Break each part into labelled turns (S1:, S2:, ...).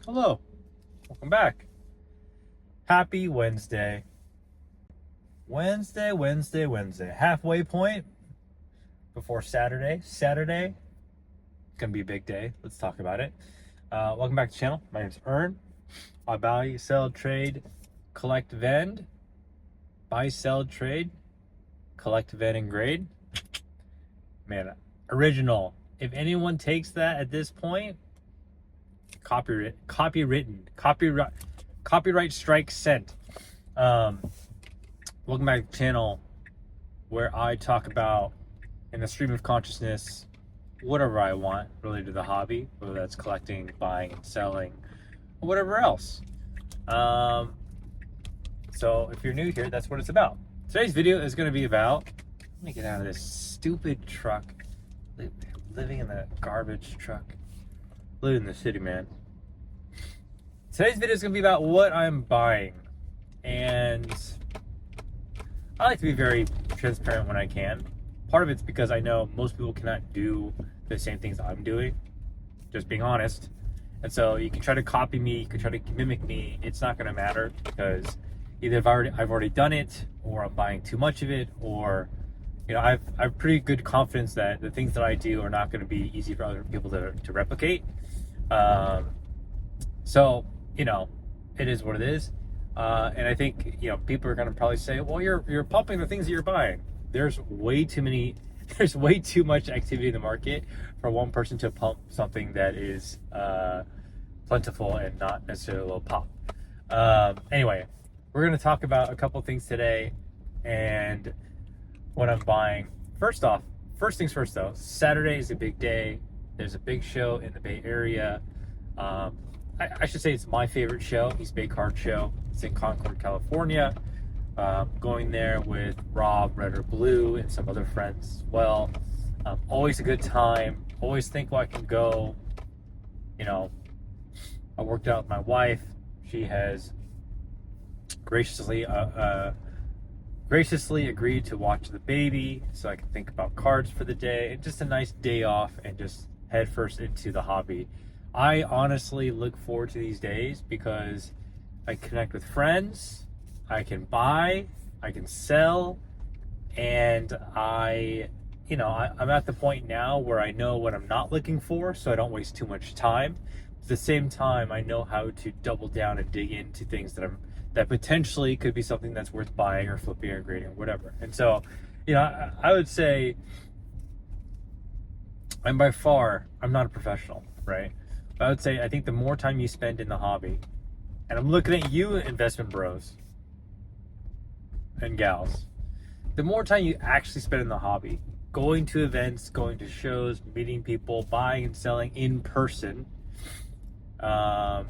S1: Hello, welcome back. Happy Wednesday. Wednesday. Halfway point before Saturday. Saturday, gonna be a big day. Let's talk about it. Welcome back to the channel. My name's Ern. I buy, sell, trade, collect, vend. Buy, sell, trade, collect, vend, and grade. Man, original. If anyone takes that at this point, copyright strike sent. Welcome back to the channel where I talk about, in a stream of consciousness, whatever I want related to the hobby, whether that's collecting, buying, and selling, or whatever else. So if you're new here, that's what it's about. Today's video is going to be about, let me get out of this stupid truck, living in the garbage truck, living in the city, man. Today's video is going to be about what I'm buying, and I like to be very transparent when I can. Part of it's because I know most people cannot do the same things I'm doing, just being honest. And so you can try to copy me, you can try to mimic me, it's not going to matter, because either I've already done it, or I'm buying too much of it, or I've pretty good confidence that the things that I do are not going to be easy for other people to replicate. So it is what it is. And I think, people are going to probably say, well, you're pumping the things that you're buying. There's way too much activity in the market for one person to pump something that is plentiful and not necessarily a little pop. Anyway, we're going to talk about a couple things today and what I'm buying. First things first though, Saturday is a big day. There's a big show in the Bay Area. I should say it's my favorite show, East Bay Card Show. It's in Concord, California. Going there with Rob, Red or Blue, and some other friends as well. Always a good time. Always think, well, I can go. I worked out with my wife. She has graciously agreed to watch the baby so I can think about cards for the day. And just a nice day off and just head first into the hobby. I honestly look forward to these days because I connect with friends, I can buy, I can sell, and I'm at the point now where I know what I'm not looking for, so I don't waste too much time. At the same time, I know how to double down and dig into things that potentially could be something that's worth buying or flipping or grading or whatever. And so, I would say I'm not a professional, right? But I would say I think the more time you spend in the hobby, and I'm looking at you investment bros and gals, the more time you actually spend in the hobby, going to events, going to shows, meeting people, buying and selling in person,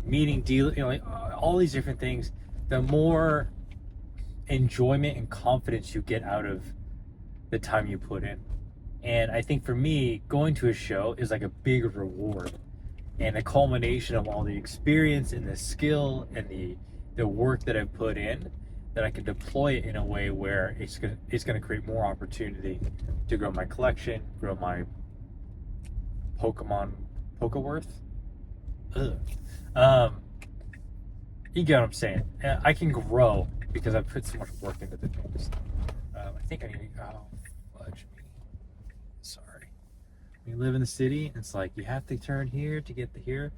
S1: meeting deal, all these different things, the more enjoyment and confidence you get out of the time you put in. And I think for me, going to a show is like a big reward and a culmination of all the experience and the skill and the work that I've put in, that I can deploy it in a way where it's gonna create more opportunity to grow my collection, grow my Pokeworth. You get what I'm saying. I can grow because I've put so much work into the things. I think I need to go. Fudge me. Sorry. When you live in the city, it's like you have to turn here to get to here.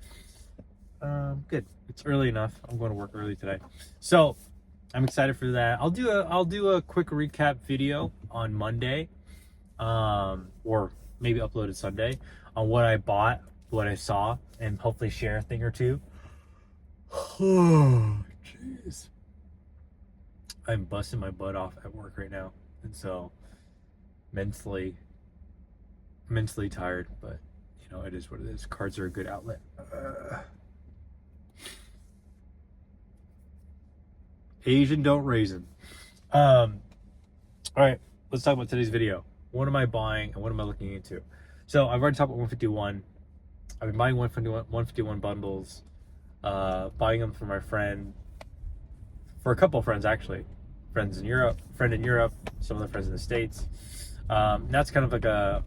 S1: Good. It's early enough. I'm going to work early today, so I'm excited for that. I'll do a quick recap video on Monday, or maybe upload it Sunday, on what I bought, what I saw, and hopefully share a thing or two. Oh, jeez. I'm busting my butt off at work right now, and so mentally tired, but it is what it is. Cards are a good outlet. Asian don't raisin. All right, let's talk about today's video. What am I buying and what am I looking into? So I've already talked about 151. I've been buying 151 bundles, buying them for my friend, for a couple of friends actually, friend in Europe, some other friends in the States. That's kind of like a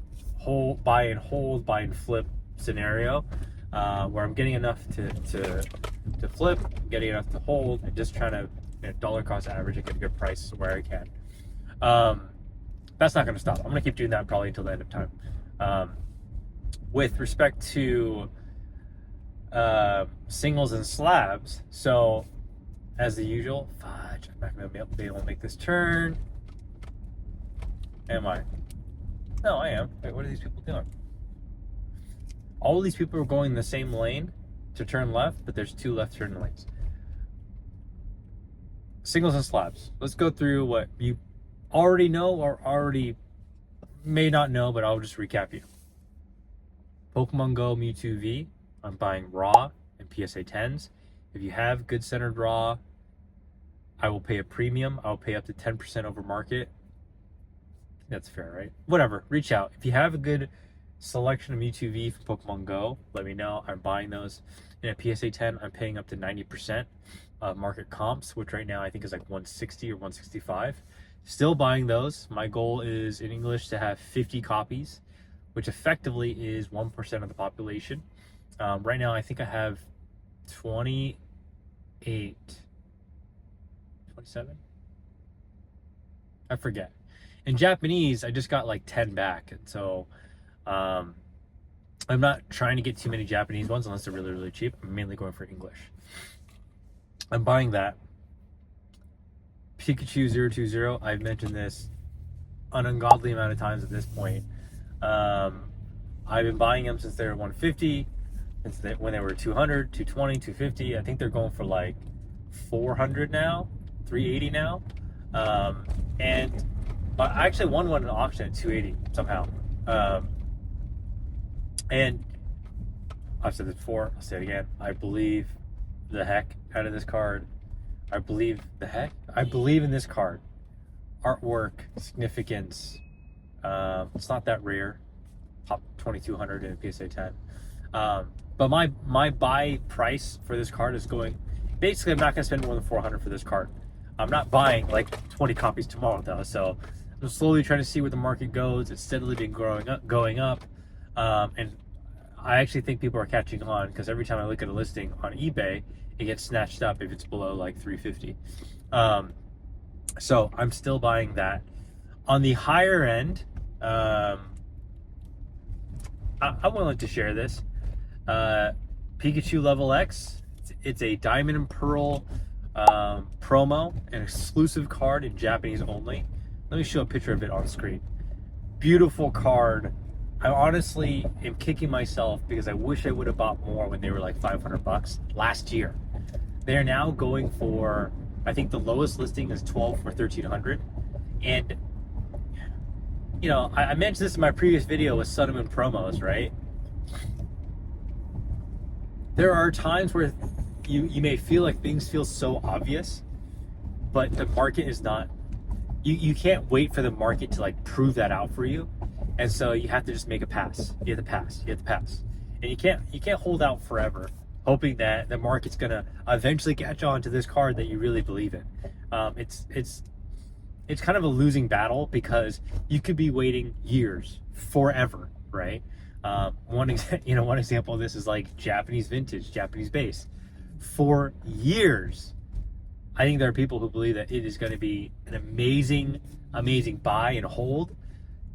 S1: buy and hold, buy and flip scenario. where I'm getting enough to flip, getting enough to hold, and just trying to dollar cost average and get a good price where I can. That's not going to stop. I'm going to keep doing that probably until the end of time. With respect to singles and slabs, so as the usual, fudge, I'm not going to be able to make this turn. Am I? No, I am. Wait, what are these people doing? All of these people are going the same lane to turn left, but there's 2 left turn lanes. Singles and slabs. Let's go through what you already know or already may not know, but I'll just recap you. Pokemon Go Mewtwo V, I'm buying raw and PSA 10s. If you have good centered raw, I will pay a premium. I'll pay up to 10% over market. That's fair, right? Whatever, reach out. If you have a good selection of Mewtwo V from Pokemon Go, let me know. I'm buying those. In a PSA 10, I'm paying up to 90% of market comps, which right now I think is like 160 or 165. Still buying those. My goal is in English to have 50 copies, which effectively is 1% of the population. Right now, I think I have 28, 27? I forget. In Japanese, I just got like 10 back. And so I'm not trying to get too many Japanese ones unless they're really, really cheap. I'm mainly going for English. I'm buying that. Pikachu 020, I've mentioned this an ungodly amount of times at this point. I've been buying them since they were 150, when they were 200, 220, 250. I think they're going for like 400 now, 380 now. And I actually won one in an auction at 280 somehow. And I've said this before, I'll say it again. I believe the heck out of this card. I believe in this card. Artwork, significance. It's not that rare. Top 2200 in a PSA 10. But my buy price for this card is going. Basically, I'm not going to spend more than 400 for this card. I'm not buying like 20 copies tomorrow though. So I'm slowly trying to see where the market goes. It's steadily been going up. And I actually think people are catching on because every time I look at a listing on eBay, it gets snatched up if it's below like 350. So I'm still buying that. On the higher end, I'm willing to share this. Pikachu Level X. It's a Diamond and Pearl promo, an exclusive card in Japanese only. Let me show a picture of it on screen. Beautiful card. I honestly am kicking myself because I wish I would have bought more when they were like $500 last year. They're now going for, I think the lowest listing is 12 for 1300. And you know, I mentioned this in my previous video with Sun and Moon promos, right? There are times where you may feel like things feel so obvious, but the market is not. You can't wait for the market to like prove that out for you. And so you have to just make a pass. You have to pass. And you can't hold out forever, hoping that the market's gonna eventually catch on to this card that you really believe in. It's kind of a losing battle because you could be waiting years, forever, right? One example of this is like Japanese vintage, Japanese base. For years, I think there are people who believe that it is going to be an amazing buy and hold.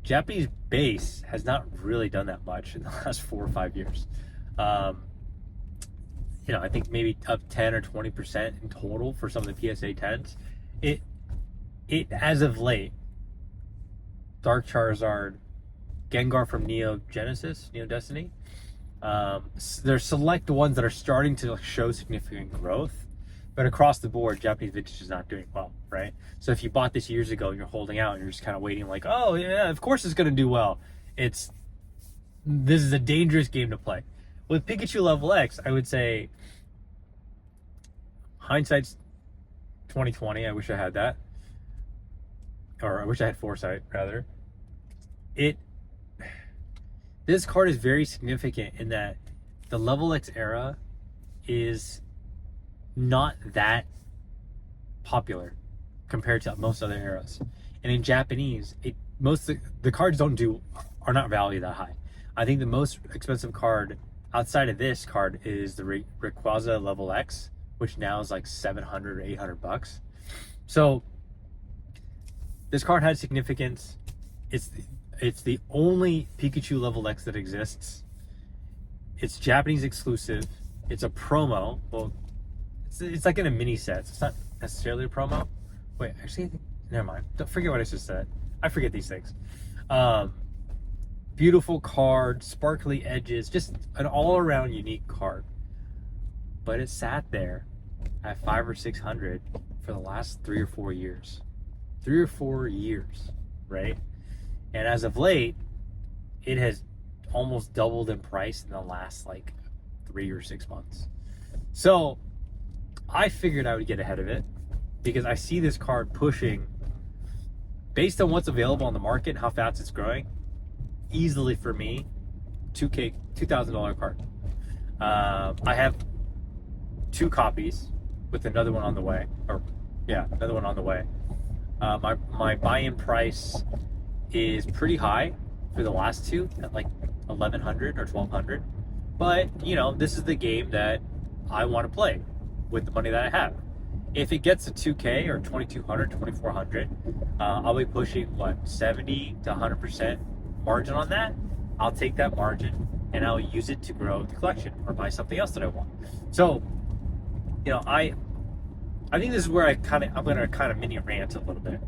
S1: Japanese base has not really done that much in the last 4 or 5 years. I think maybe up 10 or 20% in total for some of the PSA 10s. It as of late, Dark Charizard, Gengar from Neo Destiny. There's select ones that are starting to show significant growth, but across the board, Japanese vintage is not doing well, right? So if you bought this years ago and you're holding out and you're just kind of waiting like, oh yeah, of course it's going to do well. This is a dangerous game to play. With Pikachu Level X, I would say hindsight's 2020. I wish I had that. Or I wish I had foresight, rather. This card is very significant in that the Level X era is not that popular compared to most other eras. And in Japanese, most of the cards are not valued that high. I think the most expensive card outside of this card is the Rayquaza Level X, which now is like 700 or 800 bucks. So this card has significance. It's the only Pikachu Level X that exists. It's Japanese exclusive. It's a promo. Well, it's like in a mini set. It's not necessarily a promo. Wait, actually, I think, never mind. Don't forget what I just said. I forget these things. Beautiful card, sparkly edges, just an all-around unique card. But it sat there at 500 or 600 for the last 3 or 4 years. 3 or 4 years, right? And as of late, it has almost doubled in price in the last like 3 or 6 months. So I figured I would get ahead of it because I see this card pushing, based on what's available on the market and how fast it's growing, easily for me, $2,000 card. I have 2 copies with another one on the way, another one on the way. My buy-in price is pretty high for the last 2 at like 1,100 or 1,200. But this is the game that I want to play with the money that I have. If it gets to 2K or 2,200, 2,400, I'll be pushing 70 to 100% margin on that. I'll take that margin and I'll use it to grow the collection or buy something else that I want. So, I think this is where I'm going to kind of mini rant a little bit.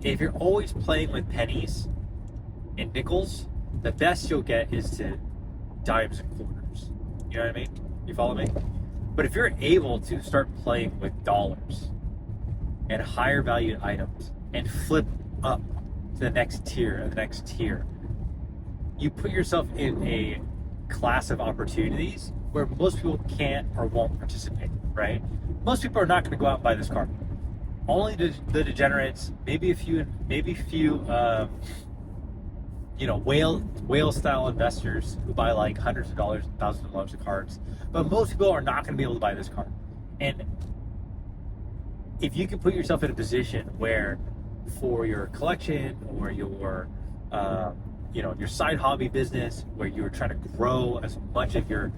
S1: If you're always playing with pennies and nickels, the best you'll get is to dimes and quarters. You know what I mean? You follow me? But if you're able to start playing with dollars and higher valued items and flip up to the next tier, you put yourself in a class of opportunities where most people can't or won't participate, right? Most people are not going to go out and buy this card. Only the degenerates, maybe a few whale style investors who buy like hundreds of dollars, thousands of dollars of cards. But most people are not going to be able to buy this card. And if you can put yourself in a position where, for your collection or your side hobby business, where you're trying to grow as much of your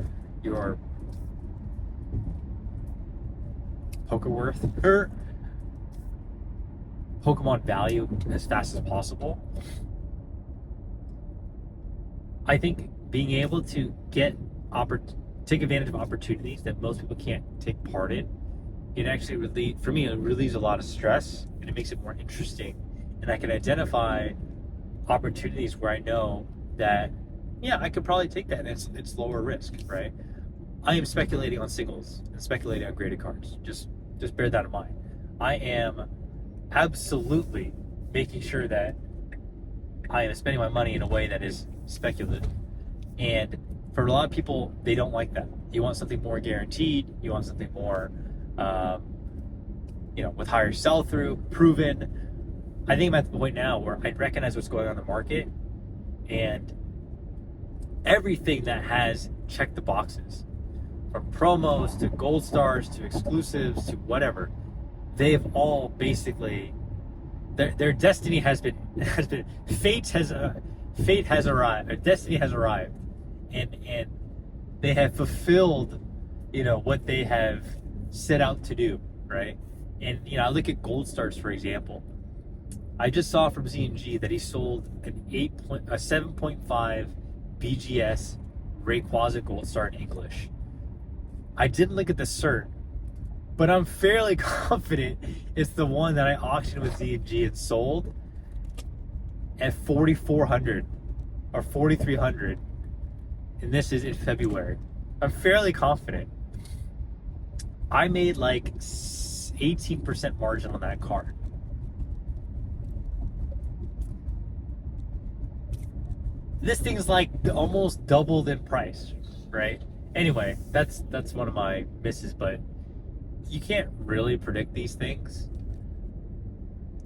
S1: Pokemon value as fast as possible, I think being able to take advantage of opportunities that most people can't take part in, it actually relieves a lot of stress, and it makes it more interesting. And I can identify opportunities where I know that, I could probably take that, and it's lower risk, right? I am speculating on singles and speculating on graded cards. Just bear that in mind. I am absolutely making sure that I am spending my money in a way that is speculative. And for a lot of people, they don't like that. You want something more guaranteed. You want something more, with higher sell-through, proven. I think I'm at the point now where I recognize what's going on in the market, and everything that has checked the boxes, from promos to gold stars to exclusives to whatever, they've all basically, their destiny has been fate has arrived, or destiny has arrived, and they have fulfilled what they have set out to do, right? And I look at gold stars, for example. I just saw from Z&G that he sold a 7.5 BGS Rayquaza Gold Star in English. I didn't look at the cert, but I'm fairly confident it's the one that I auctioned with Z&G and sold at 4,400 or 4,300, and this is in February. I'm fairly confident. I made like 18% margin on that card. This thing's like almost doubled in price, right? Anyway, that's one of my misses, but you can't really predict these things.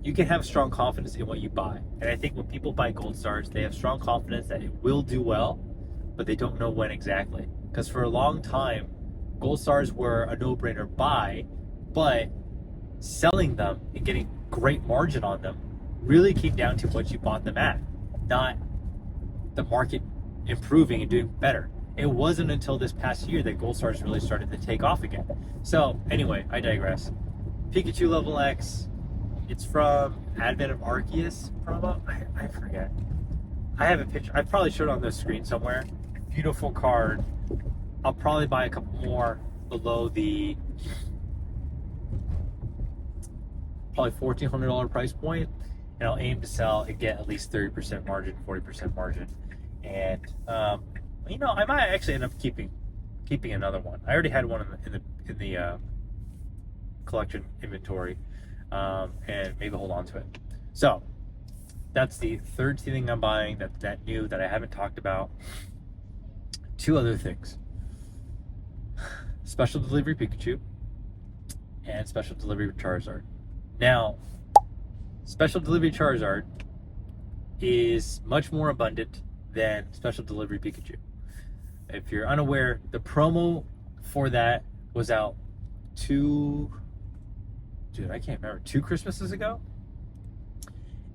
S1: You can have strong confidence in what you buy. And I think when people buy gold stars, they have strong confidence that it will do well, but they don't know when exactly. Because for a long time, gold stars were a no-brainer buy, but selling them and getting great margin on them really came down to what you bought them at, not the market, improving and doing better. It wasn't until this past year that Gold Stars really started to take off again. So anyway, I digress. Pikachu Level X, it's from Advent of Arceus promo. I forget. I have a picture. I probably showed it on the screen somewhere. Beautiful card. I'll probably buy a couple more below the probably $1,400 price point, and I'll aim to sell and get at least 30% margin, 40% margin, and I might actually end up keeping another one. I already had one in the collection inventory, and maybe hold on to it. So that's the third thing I'm buying that new that I haven't talked about. Two other things: special delivery Pikachu and special delivery Charizard. Now, special delivery Charizard is much more abundant than special delivery Pikachu. If you're unaware, the promo for that was out two Christmases ago,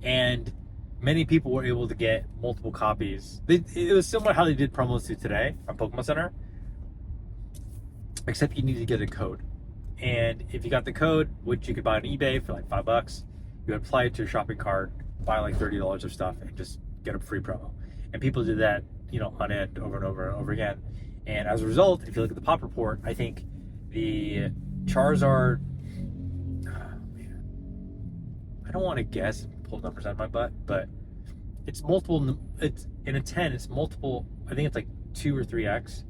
S1: and many people were able to get multiple copies. It was similar to how they did promos to today on Pokemon Center, except you need to get a code. And if you got the code, which you could buy on eBay for like $5, you would apply it to your shopping cart, buy like $30 of stuff, and just get a free promo. And people did that, on end over and over and over again. And as a result, if you look at the pop report, I think the Charizard, I don't want to guess and pull numbers out of my butt, but it's multiple. It's in a 10. It's multiple. I think it's like 2 or 3x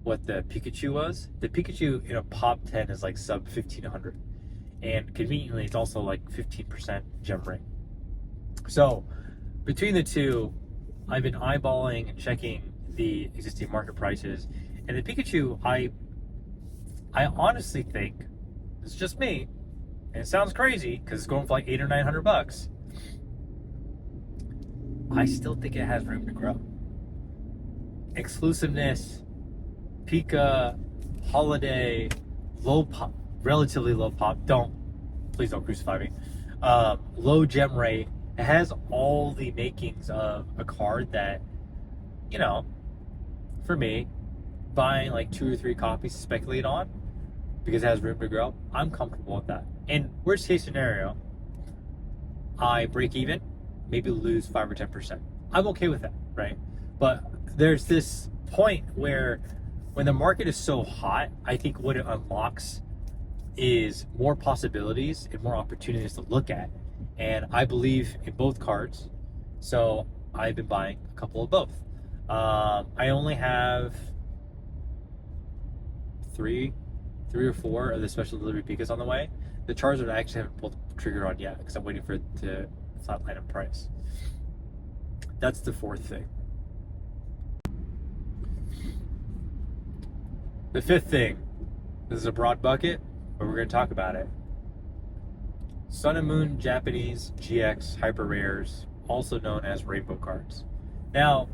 S1: what the Pikachu was. The Pikachu in a pop 10 is like sub 1,500, and conveniently it's also like 15% gem ring. So between the two, I've been eyeballing and checking the existing market prices, and the Pikachu, I honestly think, it's just me, and it sounds crazy because it's going for like $800 or $900. I still think it has room to grow. Exclusiveness, Pika, holiday, low pop, relatively low pop. Please don't crucify me. Low gem rate. It has all the makings of a card that, for me, buying like 2 or 3 copies to speculate on because it has room to grow, I'm comfortable with that. In worst case scenario, I break even, maybe lose 5 or 10%. I'm okay with that, right? But there's this point where when the market is so hot, I think what it unlocks is more possibilities and more opportunities to look at. And I believe in both cards, so I've been buying a couple of both. I only have three or four of the special delivery Pikas on the way. The Charizard I actually haven't pulled the trigger on yet because I'm waiting for it to flatline in price. That's the fourth thing. The fifth thing, this is a broad bucket, but we're going to talk about it. Sun and Moon Japanese GX Hyper Rares, also known as Rainbow cards. Now,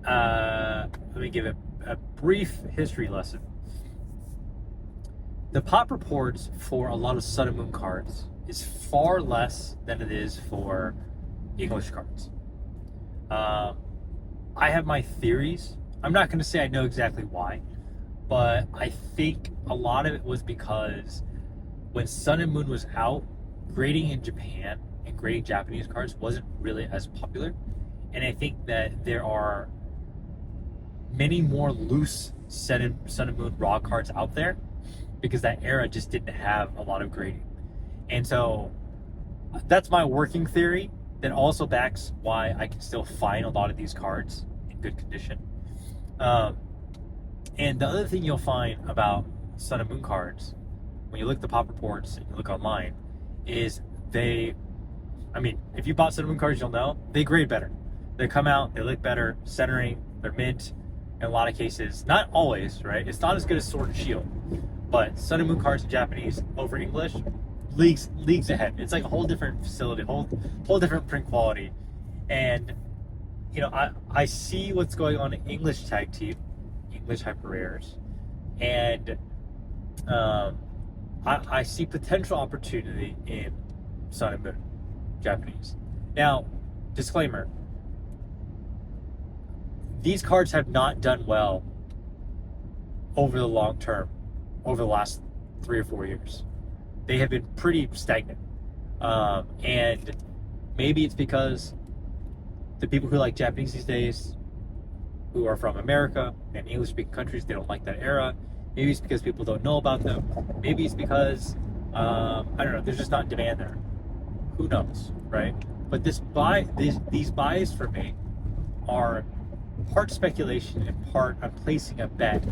S1: let me give a brief history lesson. The pop reports for a lot of Sun and Moon cards is far less than it is for English cards. I have my theories. I'm not going to say I know exactly why, but I think a lot of it was because when Sun and Moon was out, grading in Japan and grading Japanese cards wasn't really as popular. And I think that there are many more loose Sun and Moon raw cards out there because that era just didn't have a lot of grading. And so that's my working theory that also backs why I can still find a lot of these cards in good condition. And the other thing you'll find about Sun and Moon cards, when you look at the pop reports and you look online, is if you bought Sun and Moon cards, you'll know they grade better. They come out, they look better, centering, they're mint in a lot of cases. Not always, right? It's not as good as Sword and Shield, but Sun and Moon cards in Japanese over English, leagues ahead. It's like a whole different facility, whole different print quality. And I see what's going on in English tag team, English hyper rares, and I see potential opportunity in Sun and Moon Japanese. Now, disclaimer: these cards have not done well over the long term, over the last 3 or 4 years. They have been pretty stagnant. And maybe it's because the people who like Japanese these days, who are from America and English-speaking countries, they don't like that era. Maybe it's because people don't know about them. Maybe it's because, I don't know, there's just not demand there. Who knows, right? But these buys for me are part speculation and part I'm placing a bet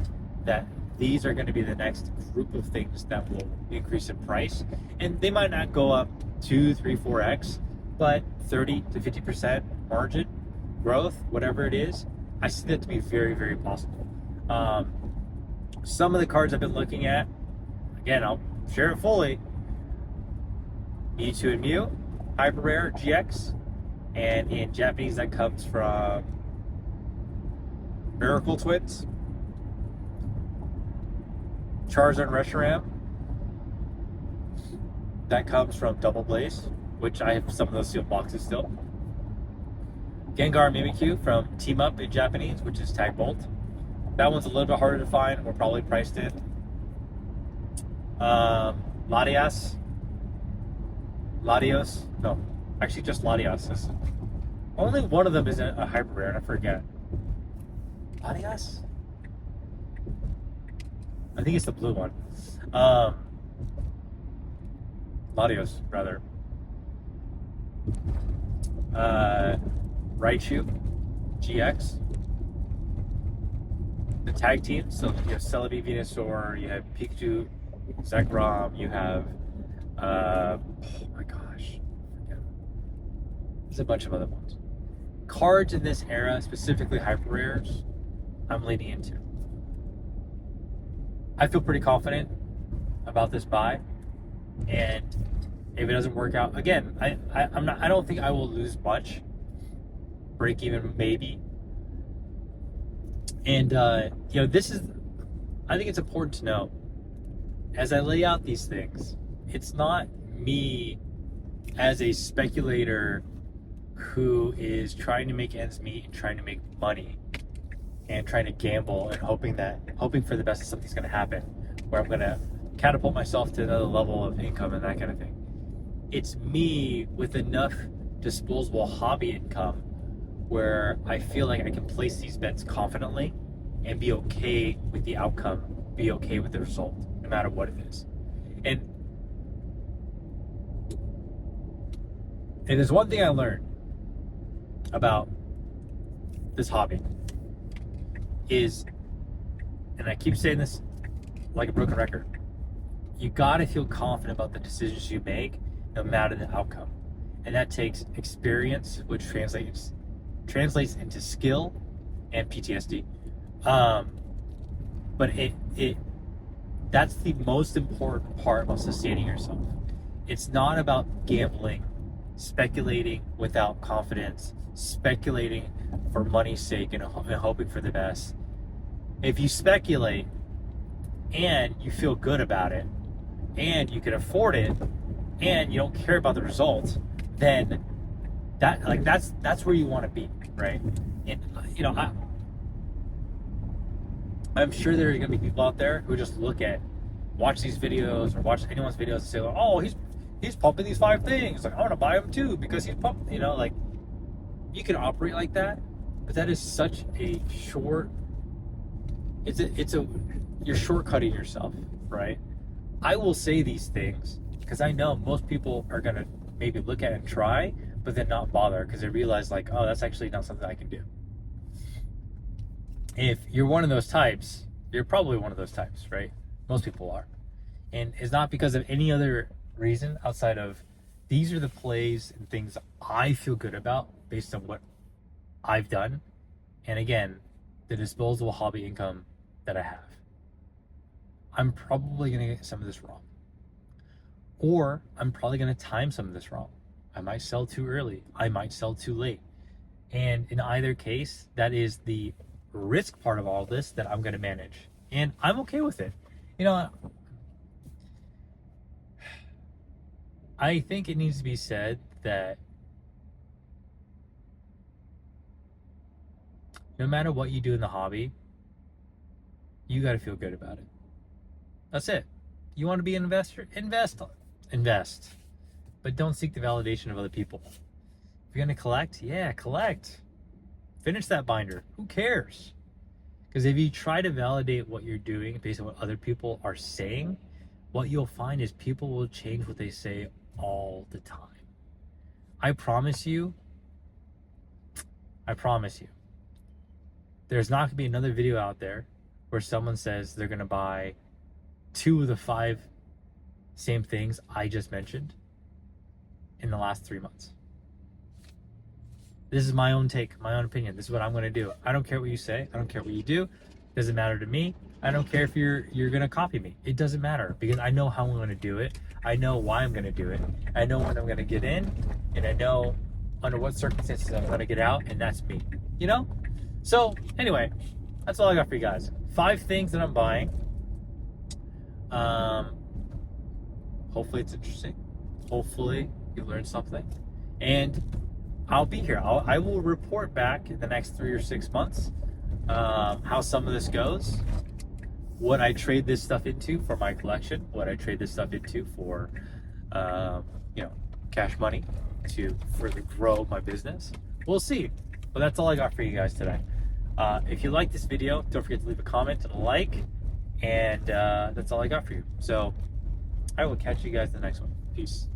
S1: that these are going to be the next group of things that will increase in price. And they might not go up 2, 3, 4x, but 30 to 50% margin growth, whatever it is, I see that to be very, very possible. Some of the cards I've been looking at, again, I'll share it fully. Mewtwo and Mew, Hyper Rare GX, and in Japanese that comes from Miracle Twins, Charizard and Reshiram, that comes from Double Blaze, which I have some of those sealed boxes still. Gengar and Mimikyu from Team Up in Japanese, which is Tag Bolt. That one's a little bit harder to find. We're probably priced in. Latios. No, actually just Latios. Only one of them is a hyper rare, and I forget. Latios? I think it's the blue one. Latios, rather. Raichu, GX. The tag team, so you have Celebi, Venusaur, you have Pikachu, Zekrom, you have, oh my gosh, there's a bunch of other ones. Cards in this era, specifically hyper rares, I'm leaning into. I feel pretty confident about this buy, and if it doesn't work out, again, I don't think I will lose much. Break even maybe. And this is, I think it's important to know, as I lay out these things, it's not me as a speculator who is trying to make ends meet and trying to make money and trying to gamble and hoping for the best that something's going to happen, where I'm going to catapult myself to another level of income and that kind of thing. It's me with enough disposable hobby income where I feel like I can place these bets confidently and be okay with the outcome, be okay with the result, no matter what it is. And there's one thing I learned about this hobby is, and I keep saying this like a broken record, you gotta feel confident about the decisions you make, no matter the outcome. And that takes experience, which translates into skill and PTSD. But that's the most important part about sustaining yourself. It's not about gambling, speculating without confidence, speculating for money's sake and hoping for the best. If you speculate and you feel good about it and you can afford it and you don't care about the results, then that's where you want to be, right? And I'm sure there are going to be people out there who just watch these videos or watch anyone's videos and say, oh, he's pumping these 5 things, like I want to buy them too because he's pumping. You can operate like that, but that is such a short. You're shortcutting yourself, right? I will say these things because I know most people are gonna maybe look at it and try, but then not bother because they realize oh, that's actually not something I can do. If you're one of those types, you're probably one of those types, right? Most people are. And it's not because of any other reason outside of these are the plays and things I feel good about based on what I've done. And again, the disposable hobby income that I have. I'm probably going to get some of this wrong. Or I'm probably going to time some of this wrong. I might sell too early. I might sell too late. And in either case, that is the risk part of all this that I'm going to manage. And I'm okay with it. I think it needs to be said that no matter what you do in the hobby, you got to feel good about it. That's it. You want to be an investor? Invest. But don't seek the validation of other people. If you're going to collect, yeah, collect. Finish that binder. Who cares? Because if you try to validate what you're doing based on what other people are saying, what you'll find is people will change what they say all the time. I promise you, there's not going to be another video out there where someone says they're going to buy 2 of the 5 same things I just mentioned in the last 3 months. This is my own take, my own opinion. This is what I'm going to do. I don't care what you say. I don't care what you do. It doesn't matter to me. I don't care if you're going to copy me. It doesn't matter because I know how I'm going to do it. I know why I'm going to do it. I know when I'm going to get in, and I know under what circumstances I'm going to get out, and that's me. You know? So, anyway, that's all I got for you guys. 5 things that I'm buying. Hopefully it's interesting. Hopefully you learned something. And I'll be here. I will report back in the next 3 or 6 months how some of this goes, what I trade this stuff into for my collection, what I trade this stuff into for, cash money to further grow my business. We'll see. But that's all I got for you guys today. If you like this video, don't forget to leave a comment and a like. And that's all I got for you. So I will catch you guys in the next one. Peace.